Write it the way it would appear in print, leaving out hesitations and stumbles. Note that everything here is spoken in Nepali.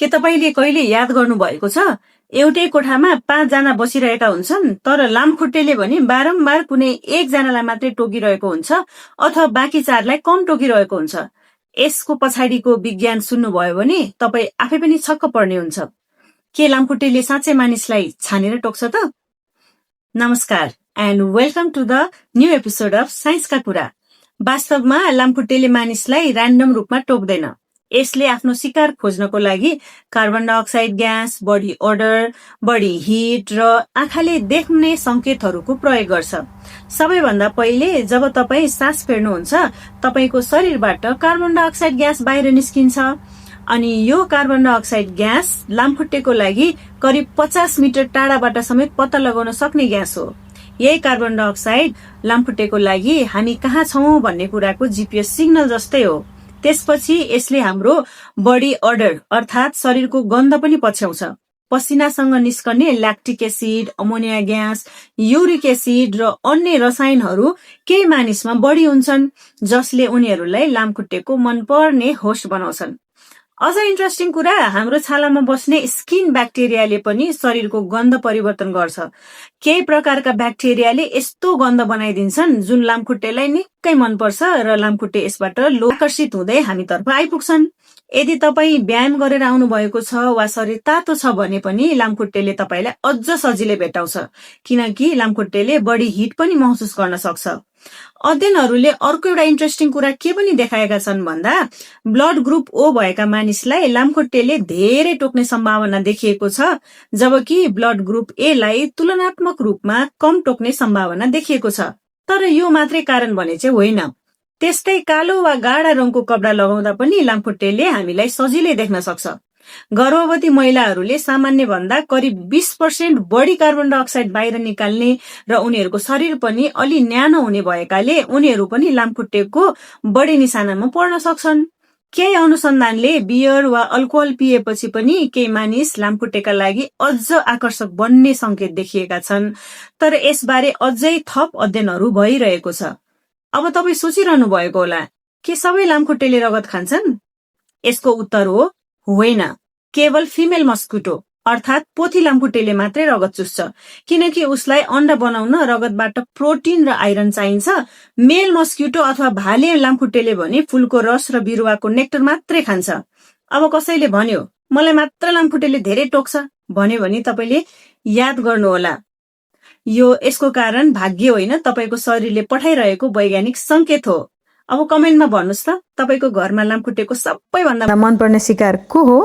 के तपाईले कहिले याद गर्नु भएको छ एउटै कोठामा 5 जना बसिरहेका हुन्छन् तर लामखुट्टेले भने बारम्बार कुनै एकजनालाई मात्रै टोकिरहेको हुन्छ अथवा बाँकी 4लाई कम टोकिरहेको हुन्छ। यसको पछाडिको विज्ञान सुन्नुभयो भने तपाई आफै पनि छक्क पर्ने हुन्छ। के लामखुट्टेले साँच्चै मानिसलाई छानेर टोक्छ त? नमस्कार and welcome to the new episode of साइन्सका कुरा। वास्तवमा लामखुट्टेले मानिसलाई र्यान्डम रूपमा टोक्दैन। यसले आफ्नो शिकार खोज्नको लागि carbon dioxide gas, body odour, body heat र आँखाले देख्ने संकेतहरूको प्रयोग गर्छ। सबैभन्दा पहिले जब तपाई सास फेर्नुहुन्छ तपाईको शरीरबाट कार्बन डाइअक्साइड ग्यास बाहिर निस्किन्छ अनि यो कार्बन डाइअक्साइड ग्यास लामखुट्टेको लागि करिब 50 मिटर टाढाबाट समेत पत्ता लगाउन सक्ने ग्यास हो। यही कार्बन डाइअक्साइड लामखुट्टेको लागि हामी कहाँ छौं भन्ने कुराको जीपीएस सिग्नल जस्तै हो। त्यसपछि यसले हाम्रो बडी ओडर अर्थात शरीरको गन्ध पनि पछ्याउँछ। पसिनासँग निस्कने lactic acid, ammonia gas, uric acid र अन्य रसायनहरू केही मानिसमा बढी हुन्छन् जसले उनीहरूलाई लामखुट्टेको मनपर्ने होस्ट बनाउँछन्। अझ इन्ट्रेस्टिङ कुरा, हाम्रो छालामा बस्ने स्किन ब्याक्टेरियाले पनि शरीरको गन्ध परिवर्तन गर्छ। केही प्रकारका ब्याक्टेरियाले यस्तो गन्ध बनाइदिन्छन् जुन लामखुट्टेलाई निकै मनपर्छ र लामखुट्टे यसबाट आकर्षित हुँदै हामीतर्फ आइपुग्छन्। यदि तपाई व्यायाम गरेर आउनु भएको छ वा शरीर तातो छ भने पनि लामखुट्टेले तपाईलाई अझ सजिलै भेटाउँछ किनकि लामखुट्टेले बडी हिट पनि महसुस गर्न सक्छ। अध्ययनहरूले अर्को एउटा इन्ट्रेस्टिङ कुरा के पनि देखाएका छन् भन्दा ब्लड ग्रुप ओ भएका मानिसलाई लामखुट्टेले धेरै टोक्ने सम्भावना देखिएको छ जबकि ब्लड ग्रुप ए लाई तुलनात्मक रूपमा कम टोक्ने सम्भावना देखिएको छ। तर यो मात्रै कारण भने चाहिँ होइन। त्यस्तै कालो वा गाढा रङको कपडा लगाउँदा पनि लामखुट्टेले हामीलाई सजिलै देख्न सक्छ। गर्भवती महिलाहरूले सामान्य भन्दा करिब 20% बढी कार्बन डाइअक्साइड बाहिर निकाल्ने र उनीहरूको शरीर पनि अलि न्यानो हुने भएकाले उनीहरू पनि लामखुट्टेको बढी निशानामा पर्न सक्छन्। केही अनुसन्धानले बियर वा अल्कोहल पिएपछि पनि केही मानिस लामखुट्टेका लागि अझ आकर्षक बन्ने संकेत देखिएका छन्। तर यसबारे अझै थप अध्ययनहरू भइरहेको छ। अब तपाई सोचिरहनु भएको होला, के सबै लामखुट्टेले रगत खान्छन्? यसको उत्तर हो होइन। केवल फिमेल मस्किटो अर्थात पोथी लामखुट्टेले मात्रै रगत चुस्छ किनकि उसलाई अण्डा बनाउन रगतबाट प्रोटिन र आइरन चाहिन्छ। मेल मस्किटो अथवा भाले लामखुट्टेले भने फूलको रस र बिरुवाको नेक्टर मात्रै खान्छ। अब कसैले भन्यो मलाई मात्र लामखुट्टेले धेरै टोक्छ भन्यो भने तपाईले याद गर्नुहोला, यसको कारण भाग्य होइन, तपाईको शरीरले पठाइरहेको वैज्ञानिक संकेत हो। अब कमेन्टमा भन्नुस् त तपाईको घरमा लामखुट्टेको सबैभन्दा मनपर्ने शिकार को हो?